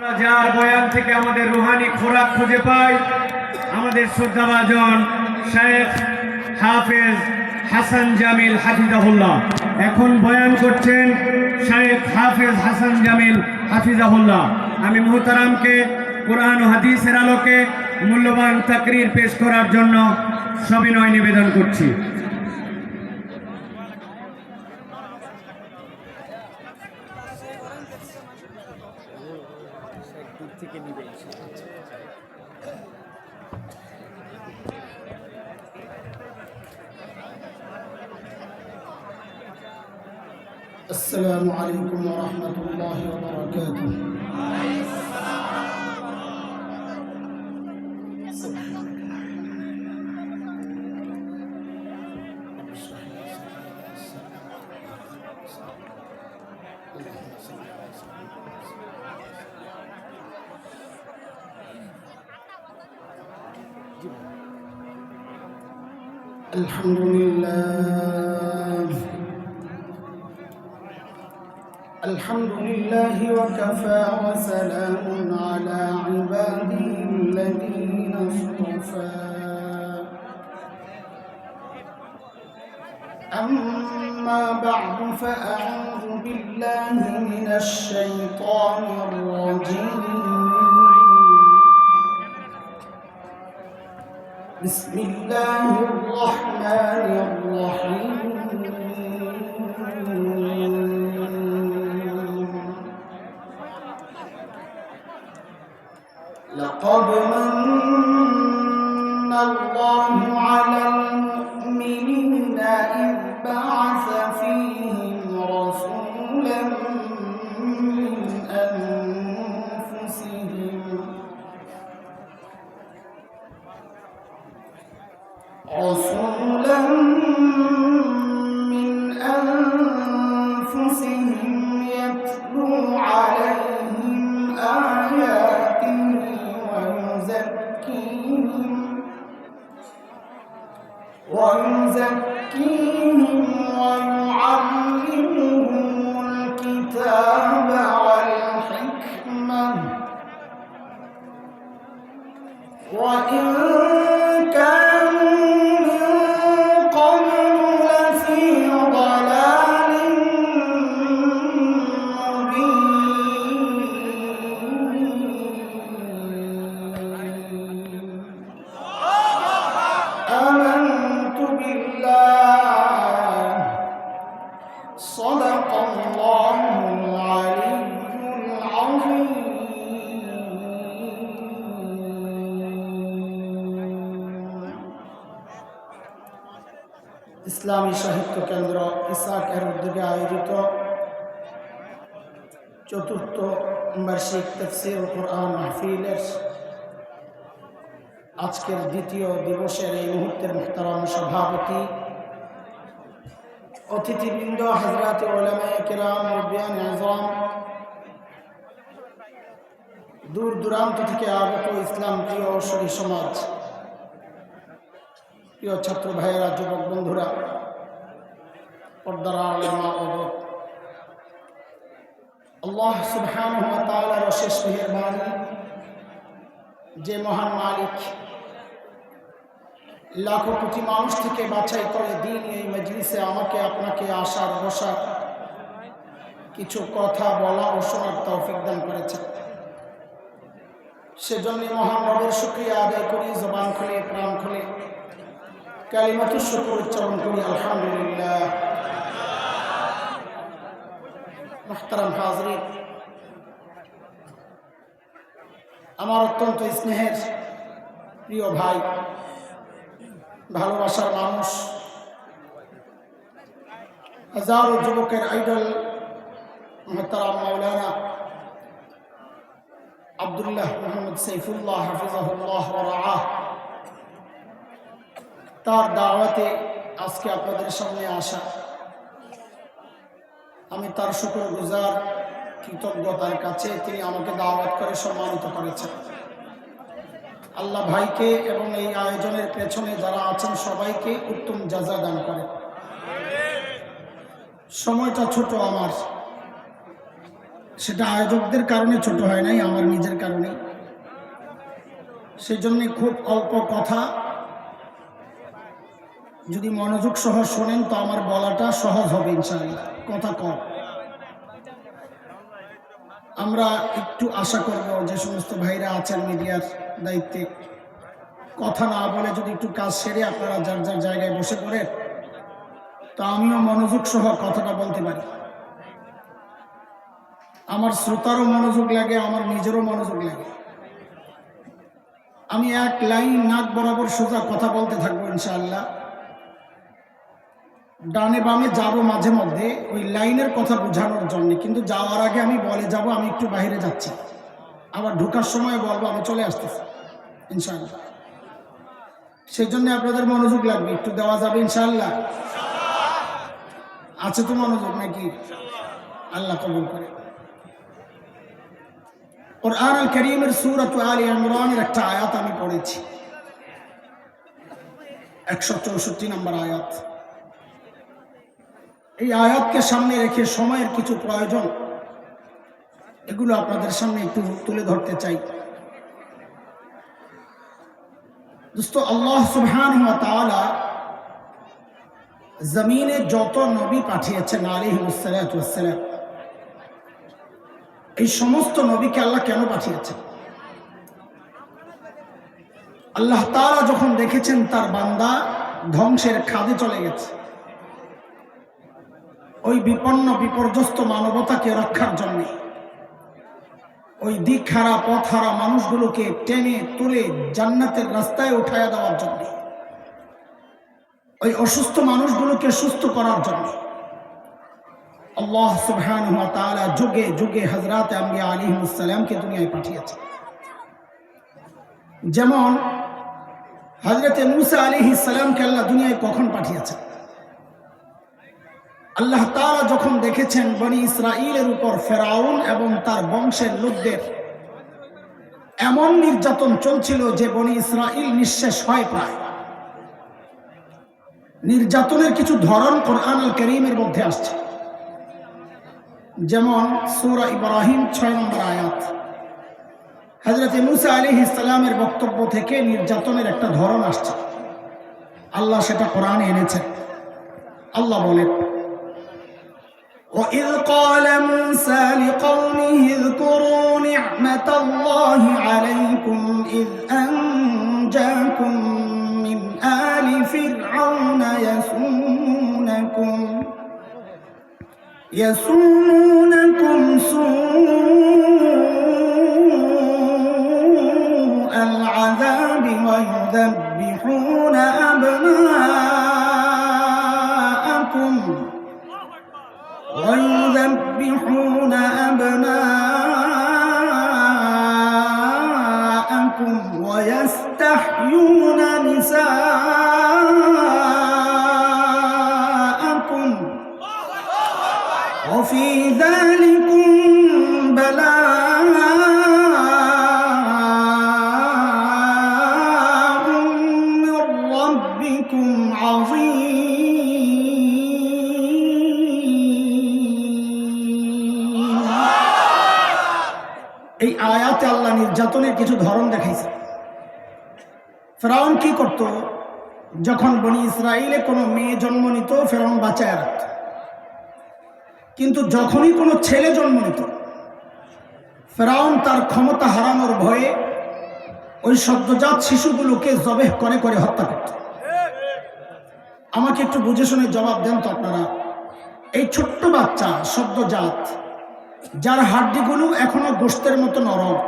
যার বয়ান থেকে আমাদের রুহানি খোরাক খুঁজে পাই, আমাদের শ্রদ্ধাভাজন শেখ হাফেজ হাসান জামিল হাফিজাহুল্লাহ। এখন বয়ান করছেন শেখ হাফেজ হাসান জামিল হাফিজাহুল্লাহ। আমি মুহতারামকে কোরআন ও হাদিসের আলোকে মূল্যবান তাকরীর পেশ করার জন্য সবিনয় নিবেদন করছি। السلام عليكم ورحمة الله وبركاته. الحمد لله الحمد لله وكفى وسلام على عباده الذين اصطفى. أما بعد فأعوذ بالله من الشيطان الرجيم. بسم الله الرحمن الرحيم. لقد من الله على المؤمنين إذ بعث فيهم رسولا من أنفسهم يتلو عليهم آياته ويزكيهم ويعلمهم الكتاب والحكمة وإن كانوا من قبل لفي ضلال مبين. آمنت بالله صدق الله العلي العظيم. ইসলামী সাহিত্য কেন্দ্র ইসাকের উদ্যোগে আয়োজিত চতুর্থ বার্ষিক তাফসীর কোরআন মাহফিলের আজকের দ্বিতীয় দিবসের এই মুহূর্তের মুহতারাম সভাপতি, অতিথিবৃন্দ, হযরত উলামায়ে কেরাম, মুরব্বিয়ান আযম, দূর দূরান্ত থেকে আগত ইসলাম প্রিয় সুধী সমাজ, প্রিয় ছাত্র ভাইয়েরা, যুবক বন্ধুরা, পর্দার আড়ালে মা ও বোন, আল্লাহ সুবহানাহু ওয়া তাআলার অশেষ মেহেরবানি, যে মহান মালিক লাখো কোটি মানুষ থেকে বাছাই করে দিন এই মজলিসে আমাকে আপনাকে আসার বসার, কিছু কথা বলা ও শোনার তৌফিক দান করেছেন। সেজন্য মহান রবের শুকরিয়া আদায় করি, জবান খুলে প্রাণ খুলে কালিমাতুশ শুকর উচ্চারণ করি, আলহামদুলিল্লাহ। মুহতারাম হাজরিন, আমার অত্যন্ত স্নেহের প্রিয় ভাই, ভালোবাসার মানুষ, হাজারো যুবকের আইডল মুহতারাম মাওলানা আব্দুল্লাহ মোহাম্মদ সাইফুল্লাহ হাফিজাহুল্লাহ ওয়া রাআহ, তার দাওয়াতে আজকে আপনাদের সামনে আসা, আমি তার শুকরগুজার, কৃতজ্ঞতার কাছে তিনি আমাকে দাওয়াত করে সম্মানিত করেছেন। আল্লাহ ভাইকে এবং এই আয়োজনের পেছনে যারা আছেন সবাইকে উত্তম জাযা দান করে। সময়টা ছোট আমার, সেটা আয়োজকদের কারণে ছোট হয় নাই, আমার নিজের কারণে। সেজন্য খুব অল্প কথা, যদি মনোযোগ সহ শোনেন তো আমার বলাটা সহজ হবে ইনশাআল্লাহ, কথা কম। আমরা একটু আশা করব যে সমস্ত ভাইরা আছেন মিডিয়ার দায়িত্বে, কথা না বলে যদি একটু কাজ সেরে আপনারা যার যার জায়গায় বসে পড়েন, তো আমিও মনোযোগ সহ কথাটা বলতে পারি। আমার শ্রোতারও মনোযোগ লাগে, আমার নিজেরও মনোযোগ লাগে। আমি এক লাইন নাক বরাবর সোজা কথা বলতে থাকবো ইনশাআল্লাহ। ডানে বামে যাব মাঝে মধ্যে ওই লাইনের কথা বোঝানোর জন্য, কিন্তু যাওয়ার আগে আমি বলে যাব আমি একটু বাইরে যাচ্ছি, আবার ঢোকার সময় বলবো আমি চলে আসতেছি ইনশাআল্লাহ। সেই জন্য আপনাদের মনোযোগ লাগবে, একটু দেওয়া যাবে ইনশাআল্লাহ? আছে তো মনোযোগ নাকি? আল্লাহ কবুল করে। কুরআন আল কারীমের সূরাত আলে ইমরানের একটা আয়াত আমি পড়েছি, 164 নম্বর আয়াত। এই আয়াতকে সামনে রেখে সময়ের কিছু প্রয়োজন, এগুলো আপনাদের সামনে একটু তুলে ধরতে চাই। দোস্ত, আল্লাহ সুবহানাহু ওয়া তাআলা জমিনে যত নবী পাঠিয়েছেন আলাইহিস সালাতু ওয়াস সালাম, এই সমস্ত নবীকে আল্লাহ কেন পাঠিয়েছেন? আল্লাহ তাআলা যখন দেখেছেন তার বান্দা ধ্বংসের খাদে চলে গেছে, ওই বিপন্ন বিপর্যস্ত মানবতাকে রক্ষার জন্য, ওই দিকহারা পথহারা মানুষগুলোকে টেনে তুলে জান্নাতের রাস্তায় উঠায়া দেওয়ার জন্য, ওই অসুস্থ মানুষগুলোকে সুস্থ করার জন্য আল্লাহ সুবহানাহু ওয়া তাআলা যুগে যুগে হযরত আম্বিয়া আলাইহিস সালামকে দুনিয়ায় পাঠিয়েছেন। যেমন হযরত মূসা আলাইহিস সালামকে আল্লাহ দুনিয়ায় কখন পাঠিয়েছেন? আল্লাহ তাআলা যখন দেখেছেন বনি ইসরাইলের উপর ফেরাউন এবং তার বংশের লোকদের এমন নির্যাতন চলছিল যে বনি ইসরাইল নিঃশেষ হয় প্রায়। নির্যাতনের কিছু ধরন কুরআন আল কারীমের মধ্যে আসছে, যেমন সূরা ইব্রাহিম 6 নম্বর আয়াত। হযরত মূসা আলাইহিস সালামের বক্তব্য থেকে নির্যাতনের একটা ধরন আসছে, আল্লাহ সেটা কোরআনে এনেছেন। আল্লাহ বলেন, وَإِذْ قَالَ مُوسَى لِقَوْمِهِ اذْكُرُوا نِعْمَةَ اللَّهِ عَلَيْكُمْ إِذْ أَنْجَاكُمْ مِنْ آلِ فِرْعَوْنَ يَسُومُونَكُمْ سُوءَ الْعَذَابِ وَيُذَبِّحُونَ أبناءكم ويستحيون نساءكم وفي ذلكم بلاء من ربكم عظيم। এই আয়াতে আল্লাহ নির্যাতনের কিছু ধরন দেখাইছে। ফেরাউন কি করত? যখন বনি ইসরাইলে কোনো মেয়ে জন্ম নিত ফেরাউন বাঁচায় রাখত, কিন্তু যখনই কোনো ছেলে জন্ম নিত ফেরাউন তার ক্ষমতা হারানোর ভয়ে ওই সদ্যজাত শিশুগুলোকে জবেহ করে করে হত্যা করত। আমাকে একটু বুঝে শুনে জবাব দেন তো আপনারা, এই ছোট্ট বাচ্চা সদ্যজাত যার হাড্ডিগুলো এখনো গোশতের মতো নরম,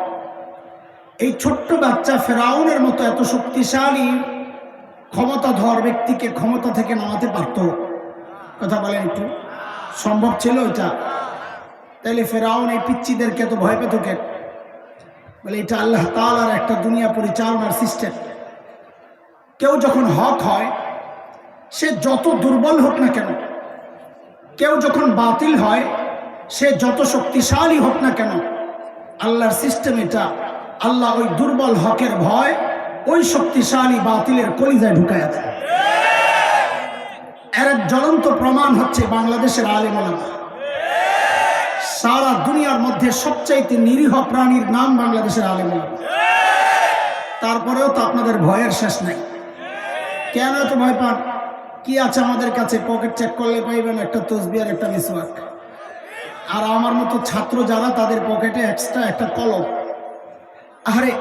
এই ছোট্ট বাচ্চা ফেরাউনের মতো এত শক্তিশালী ক্ষমতাধর ব্যক্তিকে ক্ষমতা থেকে নামাতে পারত? কথা বলেন একটু, সম্ভব ছিল এটা? তাইলে ফেরাউন এই পিচ্চিদেরকে এত ভয় পেত কেন? বলে এটা আল্লাহ তাআলার একটা দুনিয়া পরিচালনার সিস্টেম। কেউ যখন হক হয় সে যত দুর্বল হোক না কেন, কেউ যখন বাতিল হয় সে যত শক্তিশালী হোক না কেন, আল্লাহর সিস্টেম এটা, আল্লাহ ওই দুর্বল হকের ভয় ওই শক্তিশালী বাতিলের কলিজায় ঢুকায়া দেয়। এর এক জ্বলন্ত প্রমাণ হচ্ছে বাংলাদেশের আলেম ওলামা। সারা দুনিয়ার মধ্যে সবচাইতে নিরীহ প্রাণীর নাম বাংলাদেশের আলেম ওলামা। তারপরেও তো আপনাদের ভয়ের শেষ নাই। কেন এত ভয় পান? কি আছে আমাদের কাছে? পকেট চেক করলে পাইবেন একটা তসবিহ আর একটা মিসওয়াক। আর আমার মতো ছাত্র যারা, তাদের পকেটে এক্সট্রা একটা কলম। আরে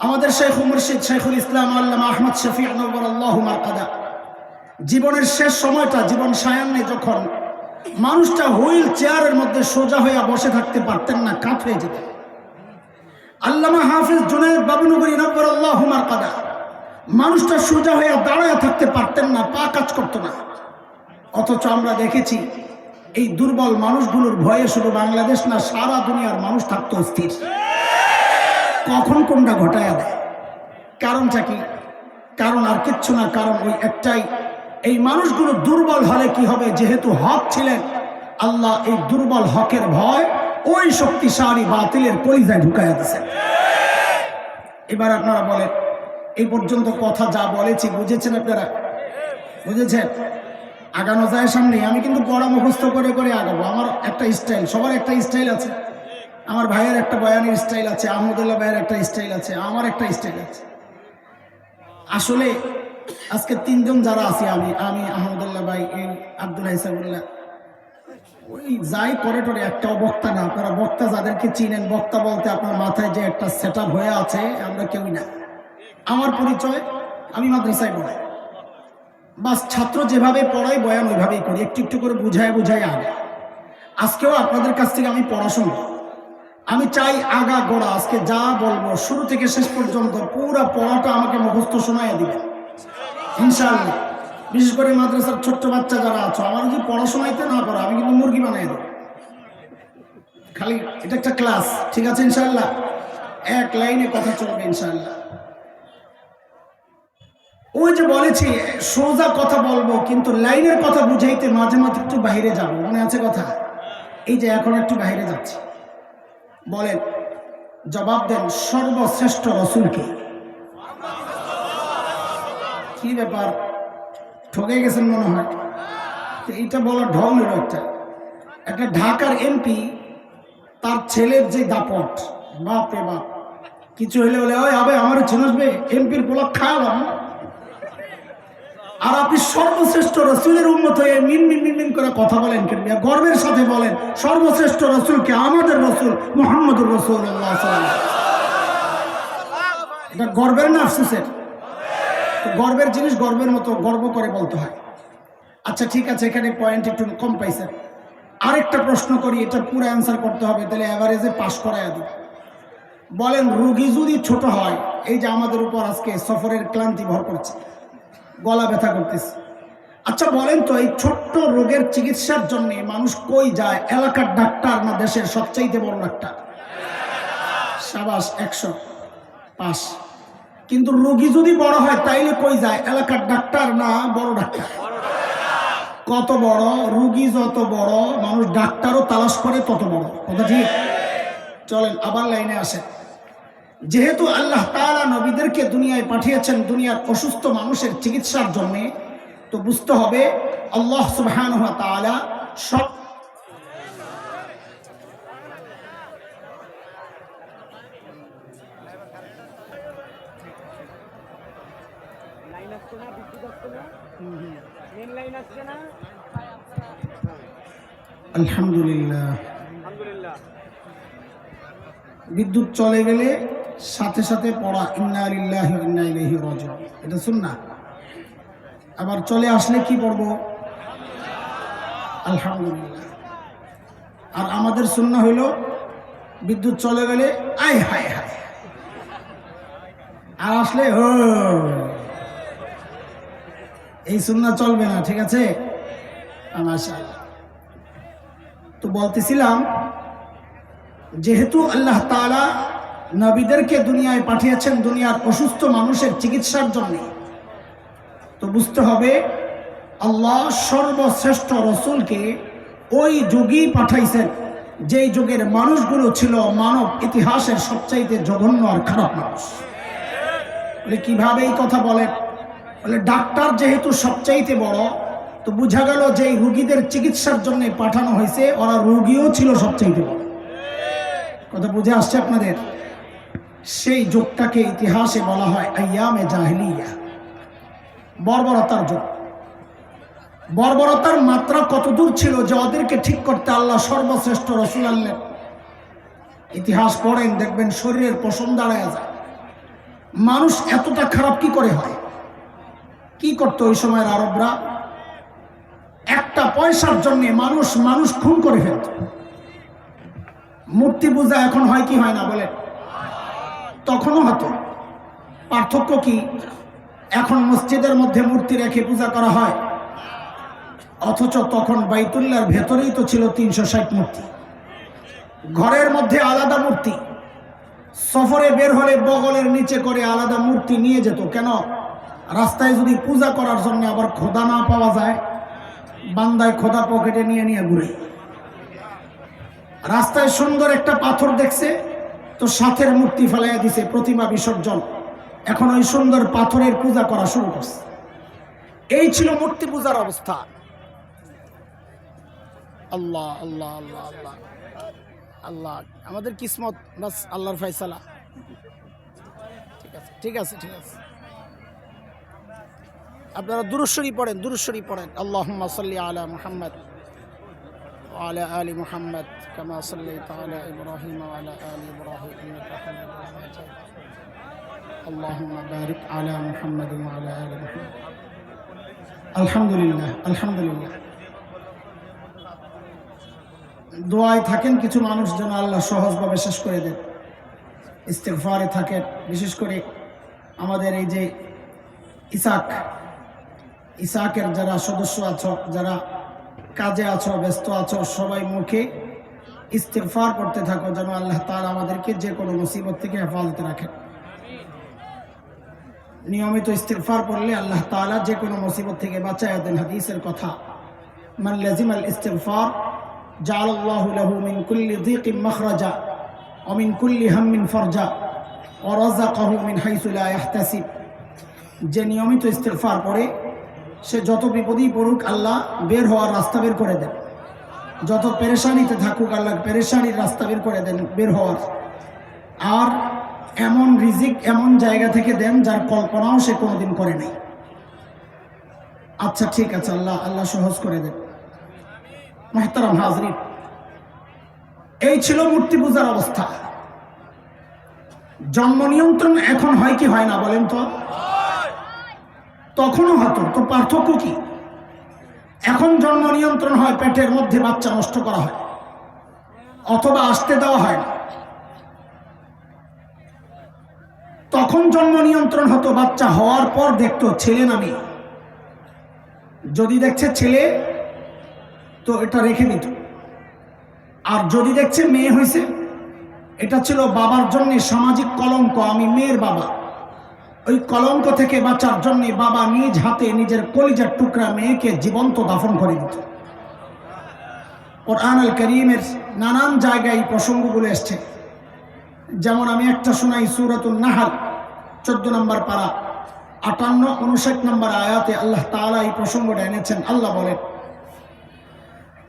আমাদের শেখ মুর্শিদ শেখুল ইসলাম আল্লামা আহমদ শফি নওয়ারাল্লাহু মারকাদা জীবনের শেষ সময়টা, জীবন সায়ান্নে যখন মানুষটা হুইল চেয়ারের মধ্যে সোজা হয়ে বসে থাকতে পারতেন না, কাত হয়ে যেতেন, আল্লামা হাফিজ জুনায়েদ বাবুনগরী নওয়ারাল্লাহু মারকাদা মানুষটা সোজা হয়ে দাঁড়ায় থাকতে পারতেন না, পা কাজ করতো না। অথচ আমরা দেখেছি এই দুর্বল মানুষগুলোর ভয়ে শুধু বাংলাদেশ না, সারা দুনিয়ার মানুষ থাকতো অস্থির। কখন কোনটা ঘটায়া দেয়? কারণটা কি? কারণ আর কিচ্ছু না, কারণ ওই একটাই, এই মানুষগুলো দুর্বল হলে কি হবে? যেহেতু হক ছিলেন, আল্লাহ এই দুর্বল হকের ভয় ওই শক্তিশালী বাতিলের কলিজায় ঢুকাইয়া দিয়েছেন। এবার আপনারা বলেন, এই পর্যন্ত কথা যা বলেছি বুঝেছেন আপনারা? বুঝেছেন? আগানো যায় সামনে। আমি কিন্তু পড়া মুখস্থ করে করে আগাবো। আমার একটা স্টাইল, সবার একটা স্টাইল আছে। আমার ভাইয়ের একটা বয়ানের স্টাইল আছে, আহমদুল্লাহ ভাইয়ের একটা স্টাইল আছে, আমার একটা স্টাইল আছে। আসলে আজকে তিনজন যারা আছি, আমি আহমদুল্লাহ ভাই, এই আব্দুল হাইসাবুল্লাহ, ওই যাই করে টরে একটাও বক্তা না। আপনারা বক্তা যাদেরকে চিনেন, বক্তা বলতে আপনার মাথায় যে একটা সেট আপ হয়ে আছে, আমরা কেউই না। আমার পরিচয়, আমি মাদ্রাসায় পড়াই, বাস ছাত্র যেভাবে পড়াই বয়ান ওইভাবেই করি, একটু একটু করে বুঝায় বুঝায় আগে। আজকেও আপনাদের কাছ থেকে আমি পড়াশোনা, আমি চাই আগা গোড়া আজকে যা বলবো শুরু থেকে শেষ পর্যন্ত পুরা পড়াটা আমাকে মুখস্থ শোনাইয়া দিবেন ইনশাআল্লাহ। বিশেষ করে মাদ্রাসার ছোট্ট বাচ্চা যারা আছো, আমার যদি পড়াশোনাইতে না পারো, আমি কিন্তু মুরগি বানাই দেবো। খালি এটা একটা ক্লাস, ঠিক আছে ইনশাআল্লাহ? এক লাইনে কথা চলবে ইনশাআল্লাহ। ওই যে বলেছি সোজা কথা বলবো, কিন্তু লাইনের কথা বুঝাইতে মাঝে মাঝে একটু বাইরে যাবো, মনে আছে কথা? এই যে এখন একটু বাইরে যাচ্ছি। বলেন, জবাব দেন, সর্বশ্রেষ্ঠ রসুলকে? কি ব্যাপার, ঠকে গেছেন মনে হয়? এইটা বলার ঢং হলো একটা ঢাকার এমপি, তার ছেলের যে দাপট, বাপ রে বাপ, কিছু হলে হলে ওই হবে আমার চিনসবে এমপির পোলা খাওয়ালাম। আর আপনি সর্বশ্রেষ্ঠ রসুলের উম্মত হয়ে মিন মিন মিন মিন করে কথা বলেন কেন? গর্বের সাথে বলেন সর্বশ্রেষ্ঠ রসুলকে, আমাদের রসুল মুহাম্মদুর রাসূলুল্লাহ সাল্লাল্লাহু আলাইহি ওয়াসাল্লাম। এটা গর্বের না আফসোসের? গর্বের জিনিস গর্বের মতো গর্ব করে বলতে হয়। আচ্ছা ঠিক আছে, এখানে পয়েন্ট একটু কম পাইছেন। আরেকটা প্রশ্ন করি, এটা পুরো অ্যান্সার করতে হবে, তাহলে অ্যাভারেজে পাস করাইয়া দিই। বলেন, রোগী যদি ছোট হয়, এই যে আমাদের উপর আজকে সফরের ক্লান্তি ভর করছে, গলা ব্যথা করতেছে, আচ্ছা বলেন তো, এই ছোট্ট রোগের চিকিৎসার জন্য মানুষ কই যায়? এলাকার ডাক্তার না দেশের সবচাইতে বড় ডাক্তার? সাবাস, 100 পাস। কিন্তু রোগী যদি বড় হয় তাইলে কই যায়? এলাকার ডাক্তার না বড় ডাক্তার? কত বড় রোগী যত বড়, মানুষ ডাক্তারও তালাশ করে তত বড়। কথা ঠিক? চলেন আবার লাইনে আসে। যেহেতু আল্লাহ তাআলা নবীদেরকে দুনিয়ায় পাঠিয়েছেন দুনিয়ার অসুস্থ মানুষের চিকিৎসার জন্য, তো বুঝতে হবে আল্লাহ সুবহানাহু ওয়া তাআলা সব আলহামদুলিল্লাহ। বিদ্যুৎ চলে গেলে সাথে সাথে পড়া ইন্না লিল্লাহি ওয়া ইন্না ইলাইহি রাজিউন, এটা সুন্নাহ। আবার চলে আসলে কি পড়বো? আলহামদুলিল্লাহ। আর আমাদের সুন্নাহ হইল বিদ্যুৎ চলে গেলে আয় হায় হায়, আর আসলে হো, এই সুন্নাহ চলবে না, ঠিক আছে? মাশাআল্লাহ। তো বলতেছিলাম, যেহেতু আল্লাহ তাআলা নবীদেরকে দুনিয়ায় পাঠিয়েছেন দুনিয়ার অসুস্থ মানুষের চিকিৎসার জন্য, তো বুঝতে হবে আল্লাহ সর্বশ্রেষ্ঠ রসুলকে ওই যুগেই পাঠাইছেন যেই যুগের মানুষগুলো ছিল মানব ইতিহাসের সবচাইতে জঘন্য আর খারাপ মানুষ। বলে কিভাবে এই কথা বলেন? বলে ডাক্তার যেহেতু সবচাইতে বড়, তো বোঝা গেল যে এই রুগীদের চিকিৎসার জন্য পাঠানো হয়েছে, ওরা রুগীও ছিল সবচাইতে বড়। কথা বুঝে আসছে আপনাদের? সেই যুগটাকে ইতিহাসে বলা হয় আইয়ামে জাহিলিয়া, বর্বরতার যুগ। বর্বরতার মাত্রা কতদূর ছিল যে ওদেরকে ঠিক করতে আল্লাহ সর্বশ্রেষ্ঠ রসুল আনলেন। ইতিহাস পড়েন, দেখবেন শরীরের পশম দাঁড়ায় যায়। মানুষ এতটা খারাপ কি করে হয়? কি করতো ওই সময়ের আরবরা? একটা পয়সার জন্য মানুষ খুন করে ফেলত। মূর্তি পূজা এখন হয় কি হয় না বলে? তখনও হতো। পার্থক্য কি? এখন মসজিদের মধ্যে মূর্তি রেখে পূজা করা হয়, অথচ তখন বাইতুল্লাহর ভেতরেই তো ছিল 360 মূর্তি। ঘরের মধ্যে আলাদা মূর্তি, সফরে বের হলে বগলের নিচে করে আলাদা মূর্তি নিয়ে যেত। কেন? রাস্তায় যদি পূজা করার জন্য আবার খোদা না পাওয়া যায়, বান্দায় খোদা পকেটে নিয়ে নিয়ে ঘুরে। রাস্তায় সুন্দর একটা পাথর দেখছে তো সাথের মূর্তি ফেলাইয়া দিছে, প্রতিমা বিসর্জন। এখন ওই সুন্দর পাথরের পূজা করা শুরু করছে। এই ছিল মূর্তি পূজার অবস্থা। আল্লাহ আল্লাহ আল্লাহ আল্লাহ আল্লাহ, আমাদের কিসমত বাস আল্লাহর ফয়সালা। ঠিক আছে ঠিক আছে ঠিক আছে, আপনারা দুরূদ শরীফ পড়েন, দুরূদ শরীফ পড়েন। আল্লাহুম্মা সাল্লি আলা মুহাম্মদ ওয়া আলা আলি মুহাম্মদ কামা সাল্লাইতা আলা ইব্রাহিম ওয়া আলা আলি ইব্রাহিম ইন্নাকা হামিদুম মাজিদ। আল্লাহুম্মা বারিক আলা মুহাম্মদ ওয়া আলা আলি মুহাম্মদ। আলহামদুলিল্লাহ আলহামদুলিল্লাহ। দোয়ায় থাকেন কিছু মানুষ, যেন আল্লাহ সহজভাবে শেষ করে দেন। ইস্তেগফারে থাকেন, বিশেষ করে আমাদের এই যে ইসাকের যারা সদস্য আছো, যারা কাজে আছো, ব্যস্ত আছো, সবাই মুখে ইস্তেগফার করতে থাকো, যেন আল্লাহ তাআলা আমাদেরকে যে কোনো মুসিবত থেকে হেফাজতে রাখেন। নিয়মিত ইস্তেগফার করলে আল্লাহ তাআলা যে কোনো মুসিবত থেকে বাঁচায় দেন। হাদিসের কথা, মান লাজিমাল ইস্তেগফার জাআলাল্লাহু লাহু মিন কুল্লি যিকিন মাখরাজা ওয়া মিন কুল্লি হাম্মিন ফারজা ওয়া রাযাকাহু মিন হাইসু লা ইয়াহতাসিব। যে নিয়মিত ইস্তেগফার পড়ে সে যত বিপদেই পড়ুক, আল্লাহ বের হওয়ার রাস্তা বের করে দেন। যত পেরেশানিতে থাকুক, আল্লাহ পেরেশানির রাস্তা বের করে দেন, বের হওয়ার। আর এমন রিজিক এমন জায়গা থেকে দেন যার কল্পনাও সে কোনোদিন করে নাই। আচ্ছা ঠিক আছে, আল্লাহ সহজ করে দেন। মুহতারাম হাজরিন, এই ছিল মূর্তি পূজার অবস্থা। জন্ম নিয়ন্ত্রণ এখন হয় কি হয় না বলেন তো? তখনও হতো। তো পার্থক্য কি? এখন জন্ম নিয়ন্ত্রণ হয়, পেটের মধ্যে বাচ্চা নষ্ট করা হয় অথবা আসতে দেওয়া হয় না। তখন জন্ম নিয়ন্ত্রণ হতো, বাচ্চা হওয়ার পর দেখতো ছেলে না মেয়ে। যদি দেখছে ছেলে তো এটা রেখে দিত, আর যদি দেখছে মেয়ে হয়েছে, এটা ছিল বাবার জন্য সামাজিক কলঙ্ক। আমি মেয়ের বাবা, ওই কলঙ্ক থেকে বাঁচার জন্য বাবা নিজ হাতে নিজের কলিজার টুকরা মেয়েকে জীবন্ত দাফন করে দিত। কোরআন আল কারীমের নানান জায়গায় এই প্রসঙ্গগুলো এসছে। যেমন আমি একটা শোনাই, সূরাতুন নাহল 14 নম্বর পারা 58-59 নম্বর আয়াতে আল্লাহ তাআলা এই প্রসঙ্গটা এনেছেন। আল্লাহ বলেন,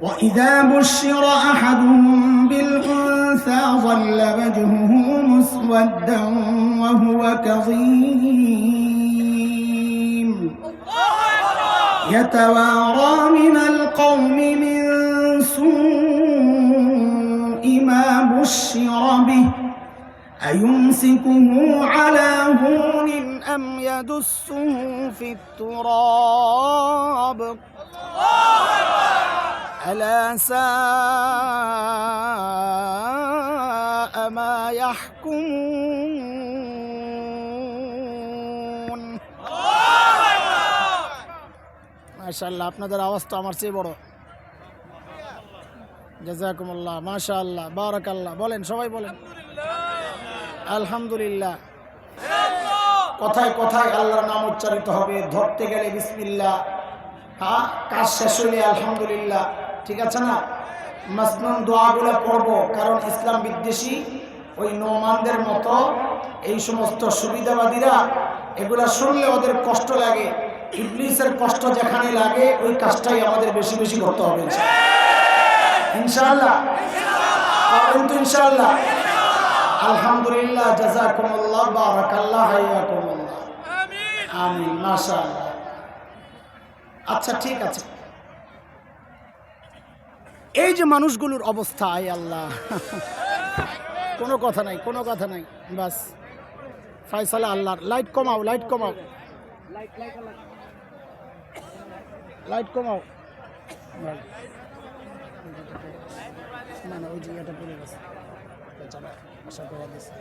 وَإِذَا بُشِّرَ أَحَدُهُم بِالْأُنثَىٰ ظَلَّ وَجْهُهُ مُسْوَدًّا وَهُوَ كَظِيمٌ يَتَوَارَىٰ مِنَ الْقَوْمِ مِن سُوءِ مَا بُشِّرَ بِهِ أَيُمْسِكُهُ عَلَىٰ هُونٍ أَمْ يَدُسُّهُ فِي التُّرَابِ ألا ساء ما يحكمون। মাশাআল্লাহ, আপনাদের আওয়াজ তো আমার চেয়ে বড়। জাযাকুমুল্লাহ, মাশাআল্লাহ, বারাকাল্লাহ। বলেন, সবাই বলেন আলহামদুলিল্লাহ। কথায় কথায় আল্লাহর নাম উচ্চারিত হবে, ধরতে গেলে বিসমিল্লাহ, হ্যাঁ, কাজ শেষ হলে আলহামদুলিল্লাহ। ঠিক আছে না? মাসনুন দোয়াগুলো পড়বো, কারণ ইসলাম বিদ্বেষী ওই নোমানদের মতো এই সমস্ত সুবিধাবাদীরা এগুলা শুনলে ওদের কষ্ট লাগে। ইবলিসের কষ্ট যেখানে লাগে ওই কাজটাই আমাদের বেশি বেশি করতে হবে ইনশাআল্লাহ। বলেন তো ইনশাআল্লাহ। আলহামদুলিল্লাহ, জাযাকুমুল্লাহ, বারাকাল্লাহ, হাইয়াকুমুল্লাহ। আমিন, মাশাআল্লাহ। আচ্ছা ঠিক আছে, এই যে মানুষগুলোর অবস্থা, আয় আল্লাহ, কোনো কথা নাই, কোনো কথা নাই, বাস ফয়সালা আল্লাহর। লাইট কমাও, লাইট কমাও, লাইট কমাও। না না, ওই যে এটা পড়ে গেছে, আশা করা দিচ্ছে।